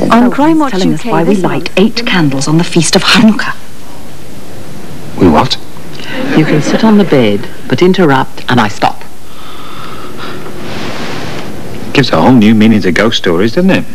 On Crime Watch telling us UK why we light 8 candles on the feast of Hanukkah. We what? You can sit on the bed, but interrupt, and I stop. Gives a whole new meaning to ghost stories, doesn't it?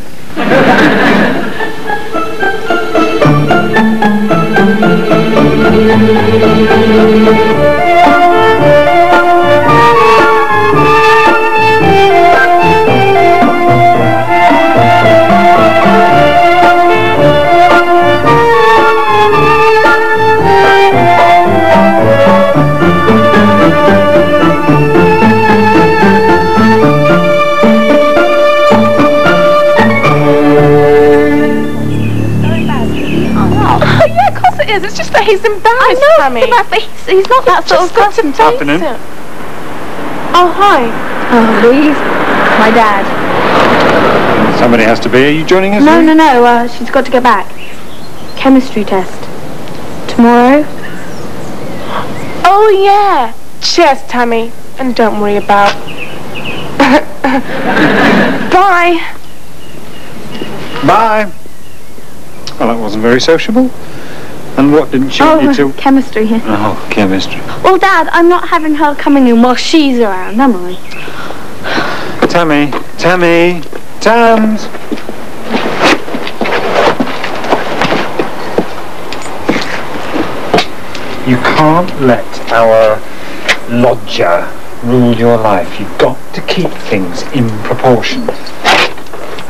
It's just that he's embarrassed, Tammy. He's not that sort of person. Afternoon. Oh, hi. Oh, Louise, my dad. Somebody has to be. Are you joining us? No. She's got to go back. Chemistry test. Tomorrow. Oh, yeah. Cheers, Tammy. And don't worry about... Bye. Bye. Well, that wasn't very sociable. And what didn't she want you to... chemistry. Oh, chemistry. Well, Dad, I'm not having her coming in while she's around, am I? Tammy. Tams. You can't let our lodger rule your life. You've got to keep things in proportion.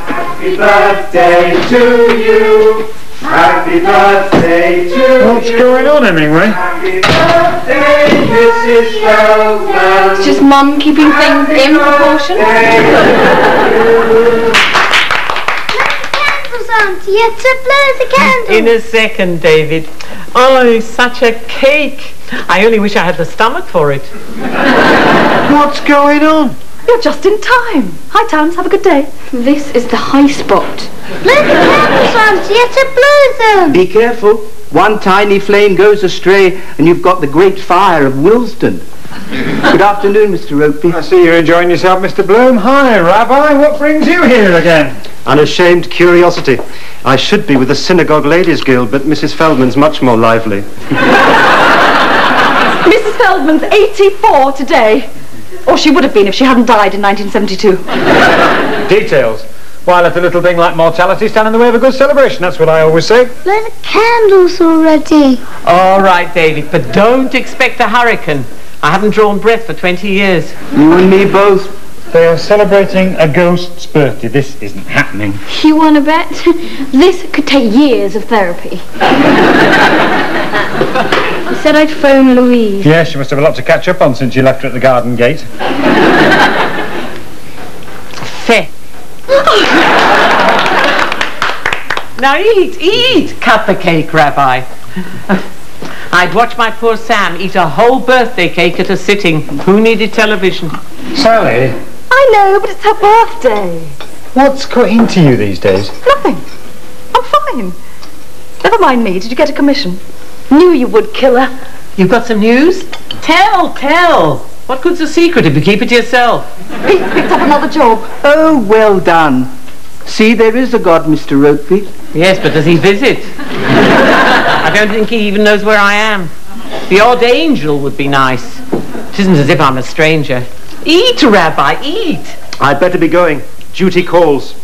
Happy birthday to you. Happy birthday to you. What's going on, Hemingway? Happy birthday, Mrs. Feldman. It's just Mum keeping things in proportion. You have to blow the candle. In a second, David. Oh, such a cake. I only wish I had the stomach for it. What's going on? You're just in time. Hi, Tams. Have a good day. This is the high spot. Blow the candles, Auntie. You have to blow them. Be careful. One tiny flame goes astray and you've got the great fire of Willesden. Good afternoon, Mr. Roakby. I see you're enjoying yourself, Mr. Bloom. Hi, Rabbi. What brings you here again? Unashamed curiosity. I should be with the Synagogue Ladies Guild, but Mrs. Feldman's much more lively. Mrs. Feldman's 84 today. Or she would have been if she hadn't died in 1972. Details. Why let a little thing like mortality stand in the way of a good celebration? That's what I always say. Blow the candles already. All right, David, but don't expect a hurricane. I haven't drawn breath for 20 years. You and me both. They are celebrating a ghost's birthday. This isn't happening. You want to bet? This could take years of therapy. I said I'd phone Louise. Yes, she must have a lot to catch up on since you left her at the garden gate. Fair. Now eat. Cut the cake, Rabbi. I'd watch my poor Sam eat a whole birthday cake at a sitting. Who needed television? Sally, I know, but it's her birthday. what's got into you these days? Nothing. I'm fine. Never mind me. Did you get a commission? Knew you would, killer. You've got some news? Tell. What good's a secret if you keep it to yourself? Pete picked up another job. Oh, well done. See, there is a God, Mr. Roakby. Yes, but does he visit? I don't think he even knows where I am. The odd angel would be nice. It isn't as if I'm a stranger. Eat, Rabbi, eat. I'd better be going. Duty calls.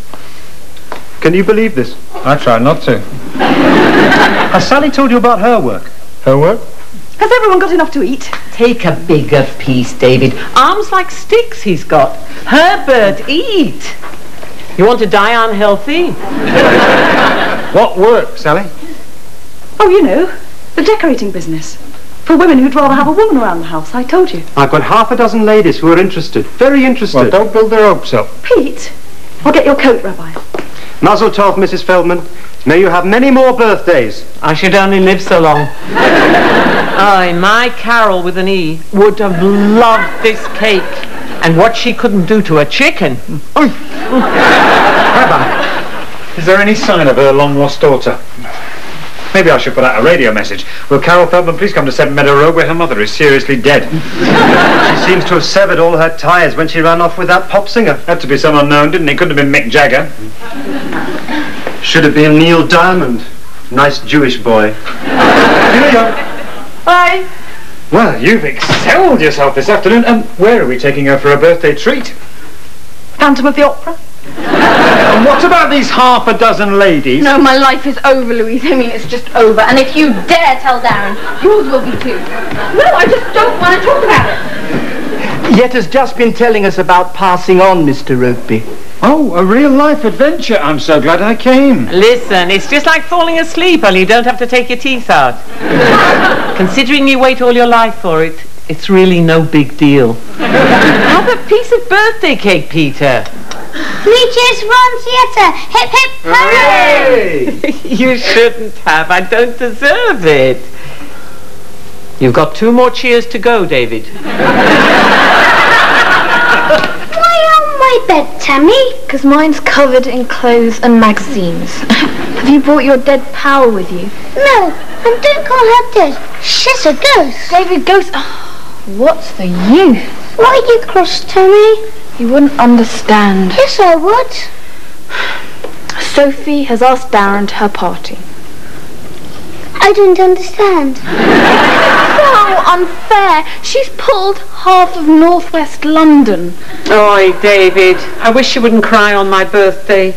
Can you believe this? I try not to. Has Sally told you about her work? Her work? Has everyone got enough to eat? Take a bigger piece, David. Arms like sticks he's got. Herbert, eat. You want to die unhealthy? What work, Sally? Oh, you know, the decorating business. For women who'd rather have a woman around the house, I told you. I've got half a dozen ladies who are interested. Very interested. Well, don't build their hopes up. Pete, I'll get your coat, Rabbi. Mazel tov, Mrs. Feldman. May you have many more birthdays. I should only live so long. Oh, my Carol with an E would have loved this cake. And what she couldn't do to a chicken. Rabbi, is there any sign of her long-lost daughter? Maybe I should put out a radio message. Will Carol Feldman please come to Seven Meadow Road where her mother is seriously dead? She seems to have severed all her ties when she ran off with that pop singer. Had to be some unknown, didn't it? Couldn't have been Mick Jagger. Should have been Neil Diamond. Nice Jewish boy. Here you go. Bye. Well, you've excelled yourself this afternoon. And where are we taking her for a birthday treat? Phantom of the Opera. And what about these half a dozen ladies? No, my life is over, Louise. I mean, it's just over. And if you dare tell Darren, yours will be too. No, I just don't want to talk about it. Yet has just been telling us about passing on, Mr. Roakby. Oh, a real-life adventure. I'm so glad I came. Listen, it's just like falling asleep, only you don't have to take your teeth out. Considering you wait all your life for it, it's really no big deal. Have a piece of birthday cake, Peter. We just won theatre. Hip hip hooray! You shouldn't have. I don't deserve it. You've got 2 more cheers to go, David. Why on my bed, Tammy? Because mine's covered in clothes and magazines. Have you brought your dead pal with you? No, and don't call her dead. She's a ghost. David, ghost. Oh, what's the use? Why are you cross, Tammy? You wouldn't understand. Yes, I would. Sophie has asked Darren to her party. I don't understand. So unfair. She's pulled half of northwest London. Oi, David, I wish you wouldn't cry on my birthday.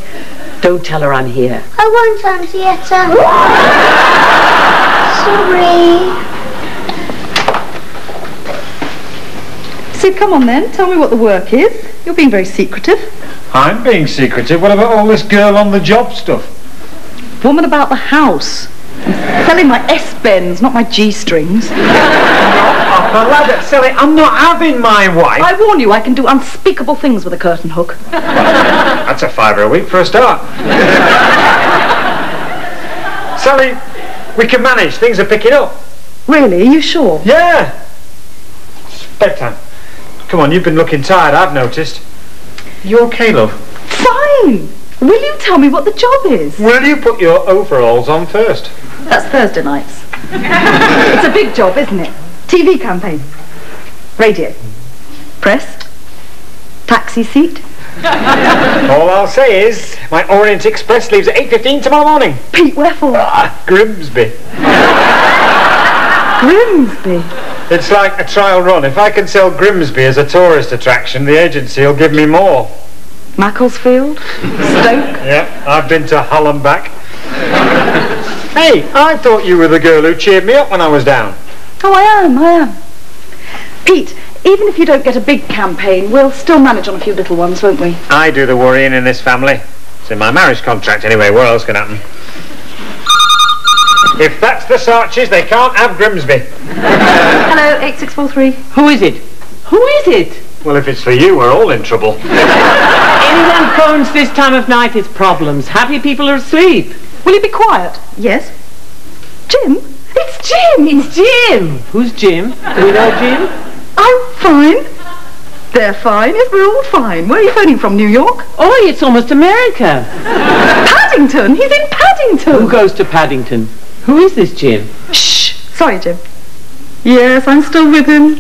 Don't tell her I'm here. I won't, Henrietta. Sorry. So come on then, tell me what the work is. You're being very secretive. I'm being secretive. What about all this girl on the job stuff? Woman about the house. I'm selling my S-bends, not my G-strings. Silly, I'm not having my wife. I warn you, I can do unspeakable things with a curtain hook. That's a £5 a week for a start. Sally, we can manage. Things are picking up. Really? Are you sure? Yeah. It's bedtime. Come on, you've been looking tired, I've noticed. You okay, love? Fine! Will you tell me what the job is? Will you put your overalls on first? That's Thursday nights. It's a big job, isn't it? TV campaign. Radio. Press. Taxi seat. All I'll say is, my Orient Express leaves at 8:15 tomorrow morning. Pete, wherefore? Grimsby. Grimsby? It's like a trial run. If I can sell Grimsby as a tourist attraction, the agency will give me more. Macclesfield? Stoke? Yeah, I've been to Hull and back. Hey, I thought you were the girl who cheered me up when I was down. Oh, I am. Pete, even if you don't get a big campaign, we'll still manage on a few little ones, won't we? I do the worrying in this family. It's in my marriage contract anyway. What else can happen? If that's the Sarches, they can't have Grimsby. Hello, 8643. Who is it? Who is it? Well, if it's for you, we're all in trouble. Anyone phones this time of night, it's problems. Happy people are asleep. Will you be quiet? Yes. Jim? It's Jim! It's Jim! Who's Jim? Do we know Jim? I'm fine. They're fine. Yes, we're all fine. Where are you phoning from, New York? Oh, it's almost America. Paddington! He's in Paddington! Who goes to Paddington? Who is this Jim? Shh! Sorry, Jim. Yes, I'm still with him.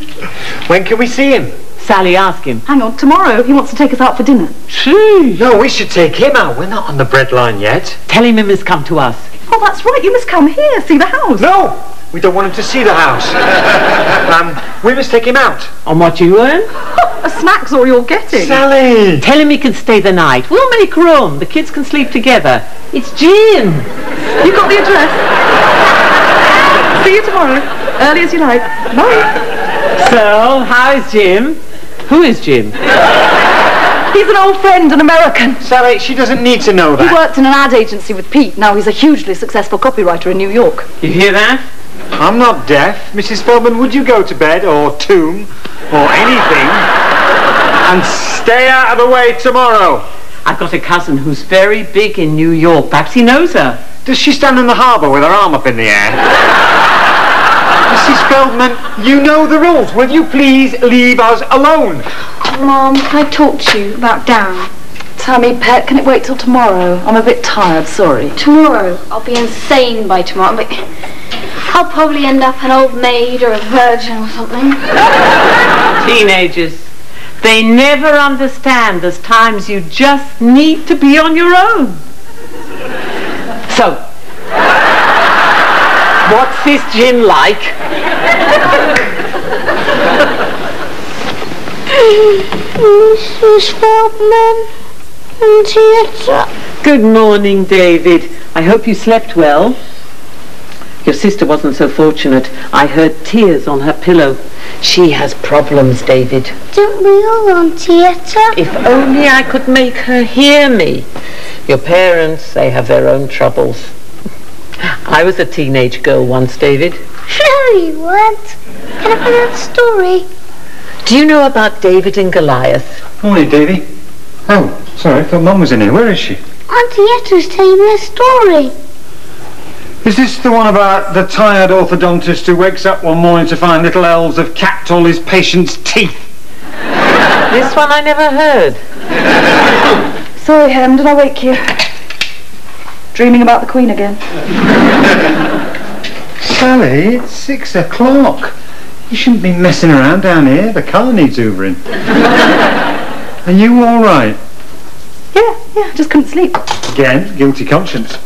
When can we see him? Sally, ask him. Hang on, tomorrow he wants to take us out for dinner. Gee. No, we should take him out. We're not on the breadline yet. Tell him he must come to us. Oh, that's right. You must come here, see the house. No! We don't want him to see the house. We must take him out. On what you earn? A snack's all you're getting. Sally! Tell him he can stay the night. We'll make room. The kids can sleep together. It's Jim. You got the address? See you tomorrow. Early as you like. Bye. So, how is Jim? Who is Jim? He's an old friend, an American. Sally, she doesn't need to know that. He worked in an ad agency with Pete. Now he's a hugely successful copywriter in New York. You hear that? I'm not deaf. Mrs. Feldman, would you go to bed or tomb or anything and stay out of the way tomorrow? I've got a cousin who's very big in New York. Perhaps he knows her. Does she stand in the harbour with her arm up in the air? Mrs. Feldman, you know the rules. Will you please leave us alone? Mom, can I talk to you about Darren? Tammy, pet, can it wait till tomorrow? I'm a bit tired, sorry. Tomorrow? I'll be insane by tomorrow, but I'll probably end up an old maid or a virgin or something. Teenagers. They never understand there's times you just need to be on your own. So, what's this gin like? Mrs. Feldman and theatre. Good morning, David. I hope you slept well. Your sister wasn't so fortunate. I heard tears on her pillow. She has problems, David. Don't we all on theatre? If only I could make her hear me. Your parents, they have their own troubles. I was a teenage girl once, David. No, you weren't. Can I find out the story? Do you know about David and Goliath? Morning, Davy. Oh, sorry, I thought Mum was in here. Where is she? Auntie Etta's telling me a story. Is this the one about the tired orthodontist who wakes up one morning to find little elves have capped all his patients' teeth? This one I never heard. Sorry, Hem, did I wake you? Dreaming about the Queen again? Sally, it's 6 o'clock. You shouldn't be messing around down here. The car needs hoovering. Are you all right? Yeah, just couldn't sleep. Again, guilty conscience.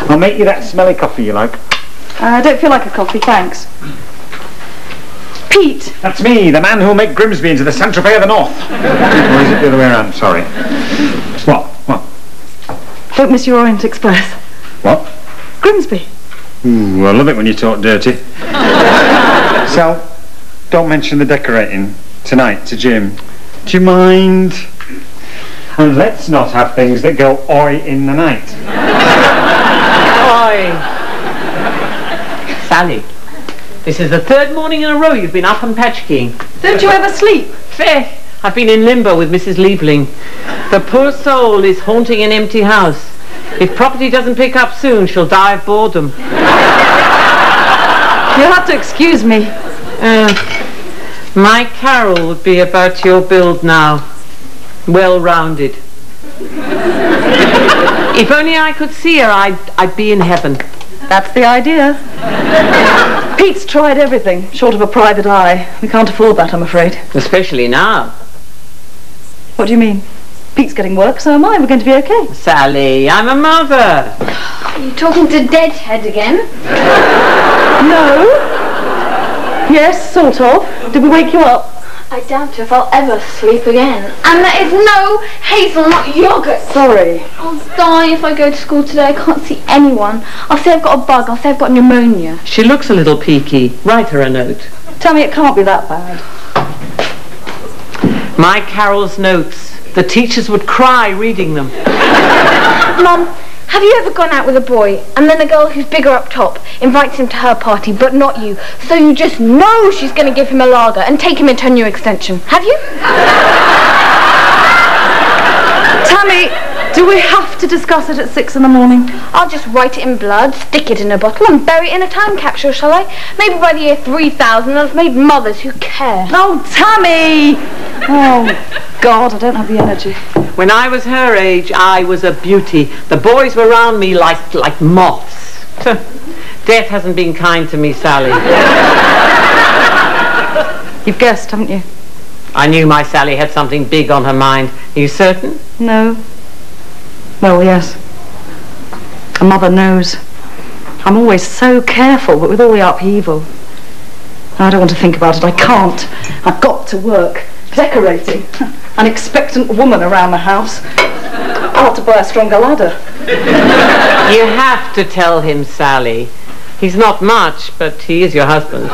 I'll make you that smelly coffee you like. I don't feel like a coffee, thanks. Pete! That's me, the man who'll make Grimsby into the Saint-Tropez of the North. Or is it the other way around? Sorry. What? Don't miss your Orient Express. What? Grimsby. Ooh, I love it when you talk dirty. Sal, don't mention the decorating tonight to Jim. Do you mind? And let's not have things that go oi in the night. Oi. Sally, this is the 3rd morning in a row you've been up and patchkeying. Don't you ever sleep? Fair. I've been in limbo with Mrs. Liebling. The poor soul is haunting an empty house. If property doesn't pick up soon, she'll die of boredom. You'll have to excuse me. My Carol would be about your build now. Well-rounded. If only I could see her, I'd be in heaven. That's the idea. Pete's tried everything, short of a private eye. We can't afford that, I'm afraid. Especially now. What do you mean? Pete's getting work, so am I. We're going to be okay. Sally, I'm a mother. Are you talking to Deadhead again? No. Yes, sort of. Did we wake you up? I doubt if I'll ever sleep again. And there is no hazelnut yogurt. Sorry. I'll die if I go to school today. I can't see anyone. I'll say I've got a bug. I'll say I've got pneumonia. She looks a little peaky. Write her a note. Tell me it can't be that bad. My Carol's notes. The teachers would cry reading them. Mum, have you ever gone out with a boy and then a girl who's bigger up top invites him to her party but not you, so you just know she's going to give him a lager and take him into her new extension? Have you? Tammy, do we have to discuss it at 6 in the morning? I'll just write it in blood, stick it in a bottle and bury it in a time capsule, shall I? Maybe by the year 3000 I've made mothers who care. Oh, Tammy! Oh, God, I don't have the energy. When I was her age, I was a beauty. The boys were round me like moths. Death hasn't been kind to me, Sally. You've guessed, haven't you? I knew my Sally had something big on her mind. Are you certain? No. Well, yes. A mother knows. I'm always so careful, but with all the upheaval. I don't want to think about it. I can't. I've got to work. Decorating. An expectant woman around the house. I'll have to buy a stronger ladder. You have to tell him, Sally. He's not much, but he is your husband.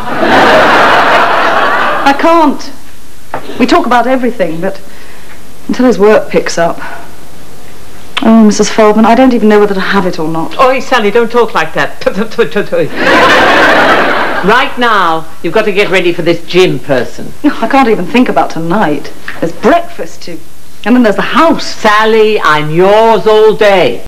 I can't. We talk about everything, but until his work picks up. Oh, Mrs. Feldman, I don't even know whether to have it or not. Oi, Sally, don't talk like that. Right now, you've got to get ready for this gym person. I can't even think about tonight. There's breakfast to... and then there's the house. Sally, I'm yours all day.